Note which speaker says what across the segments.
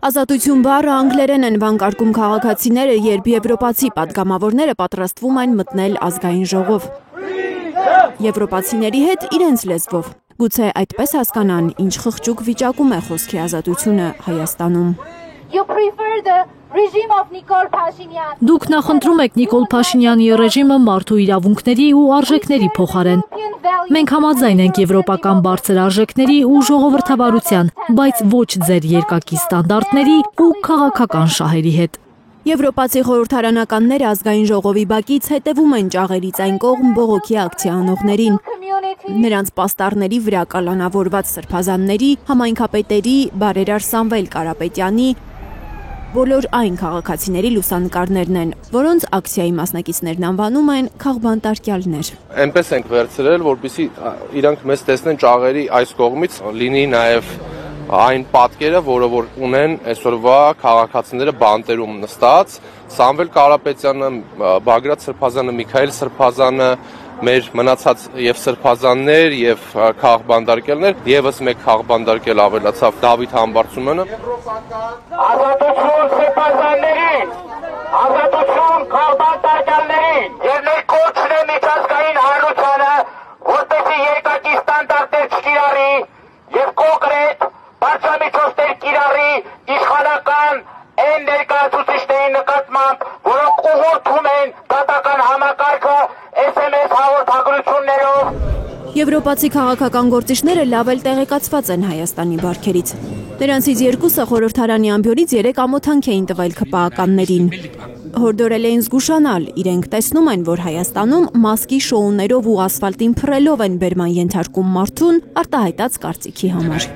Speaker 1: Ազատություն բառը անգլերեն են վանկարկում քաղաքացիները, երբ եվրոպացի պատգամավորները պատրաստվում են մտնել ազգային ժողով։ Եվրոպացիների հետ իրենց լեզվով։ Գուցե այդպես հասկանան, ինչ խղճուկ վիճակում է խոսքի ազատությունը Հայաստանում։
Speaker 2: Դուք նախընտրում եք Նիկոլ Փաշինյանի ռեժիմը մարդու իրավունքների ու արժեքների փոխարեն։ Մենք համաձայն ենք եվրոպական բարձր արժեքների ու ժողովրդավարության, բայց ոչ ձեր երկակի ստանդարտների ու քաղաքական շահերի հետ։
Speaker 1: Եվրոպացի խորհրդարանականները ազգային ժողովի բակից հետևում են ճաղերից այն կողմ բողոքի ակցիա անողներին։ Նրանց պաստառների վրա կալանավորված սրբազանների, համայնքապետերի, բարերար Սամվել Կարապետյանի, բոլոր այն քաղաքացիների լուսանկարներն են, որոնց ակցիայի մասնակիցներն անվանում են քաղբանտարկյալներ։
Speaker 3: Այնպես ենք վերցրել, որպեսզի իրանք մեզ տեսնեն ճաղերի այս կողմից, լինի նաև այն պատկերը, որը որ ունեն այսօրվա քաղաքացիները բանտերում նստած, Սամվել Կարապետյանը, Բագրատ Սրբազանը, Միքայել Սրբազանը, մեր մնացած եւ սրբազաններ եւ քաղբանդարկելներ, եւս մեկ քաղբանդարկել ավելացավ Դավիթ Համբարձումյանը։ Ազատություն սրբազաններին, ազատություն քաղբանդարկելներին, եւ մեր կոչն է միջազգային հանրությանը, որպեսզի երկակի ստանդարտներ չկիրառի եւ կոնկրետ բարձրամիջոցներ կիրառի իշխանական այն ներկայացուցիչների նկատմամբ, որոնք ուղղորդում են դատական համակարգը SMS հաղորդագրություններով։
Speaker 1: Եվրոպացի քաղաքական գործիչները լավ էլ տեղեկացված են Հայաստանի բարքերից։ Նրանցից երկուսը խորհրդարանի ամբյորից 3 ամոթանք էին տվել ՔՊԱ-ականներին։ Հորդորել էին զգուշանալ, իրենք տեսնում են, որ Հայաստանում մասկի շոուներով ու ասֆալտին փռելով են բերման ենթարկում մարդուն արտահայտած կարծիքի համար։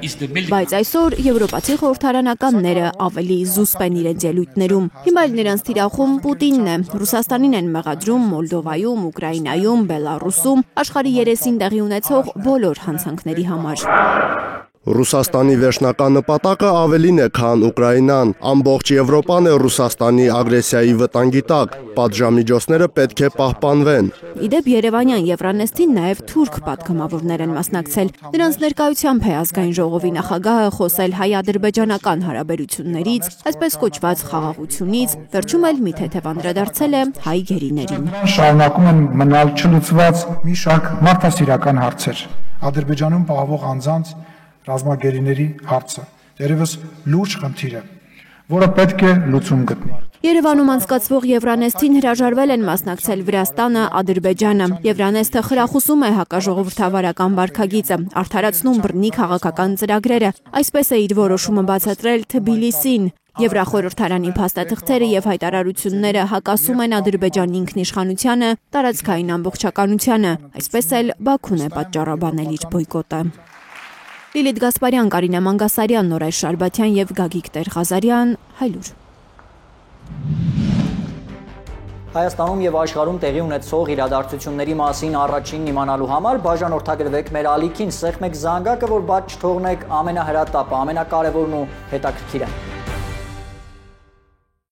Speaker 1: Բայց այսօր եվրոպացի խորհրդարանականները ավելի զուսպ են իրենց ելույթներում։ Հիմա էլ նրանց թիրախում Պուտինն է, Ռուսաստանին են մեղադրում Մոլդովայում, Ուկրաինայում, Բելարուսում, աշխարհի երեսին տեղի ունեցող բոլոր հանցանքների համար։
Speaker 4: Ռուսաստանի վերջնական նպատակը ավելին է, քան Ուկրաինան։ Ամբողջ Եվրոպան է Ռուսաստանի ագրեսիայի վտանգի տակ։ Պատժամիջոցները պետք է պահպանվեն։
Speaker 1: Իդեպ Երևանյան Եվրանեստին նաև թուրք պատգամավորներ են մասնակցել։ Նրանց ներկայությամբ է ազգային ժողովի նախագահը խոսել հայ-ադրբեջանական հարաբերություններից, այսպես կոչված խաղաղությունից, վերջում էլ մի թեթև անդրադարձել է հայ գերիներին։
Speaker 5: Շարունակում են մնալ չլուծված մի շարք մարդասիրական հարցեր։ Ադրբեջանում պահվող անձանց ռազմագերիների հարցը դերևս լուրջ խնդիր է, որը պետք է լուծում գտնի։
Speaker 1: Երևանում անցկացվող Եվրանեստին հրաժարվել են մասնակցել Վրաստանը, Ադրբեջանը։ Եվրանեստը խրախուսում է հակաժողովրդավարական վարքագիծը, արդարացնում բռնի քաղաքական ծրագրերը։ Այսպես է իր որոշումը բացատրել Թբիլիսին։ Եվրախորհրդարանի փաստաթղթերը եւ հայտարարությունները հակասում են Ադրբեջանի ինքնիշխանությանը, տարածքային ամբողջականությանը։ Այսպես էլ Բաքուն է պատճառաբանել իր բոյկոտը։ Լիլիթ Գասպարյան, Կարինե Մանգասարյան, Նորայր Շարբաթյան եւ Գագիկ Տեր-Ղազարյան, Հայլուր։
Speaker 6: Հայաստանում եւ աշխարհում տեղի ունեցող իրադարձությունների մասին առաջինն իմանալու համար բաժանորդագրվեք մեր ալիքին, սեղմեք զանգակը, որ բաց չթողնեք ամենահրատապը, ամենակարևորն ու հետաքրքիրը։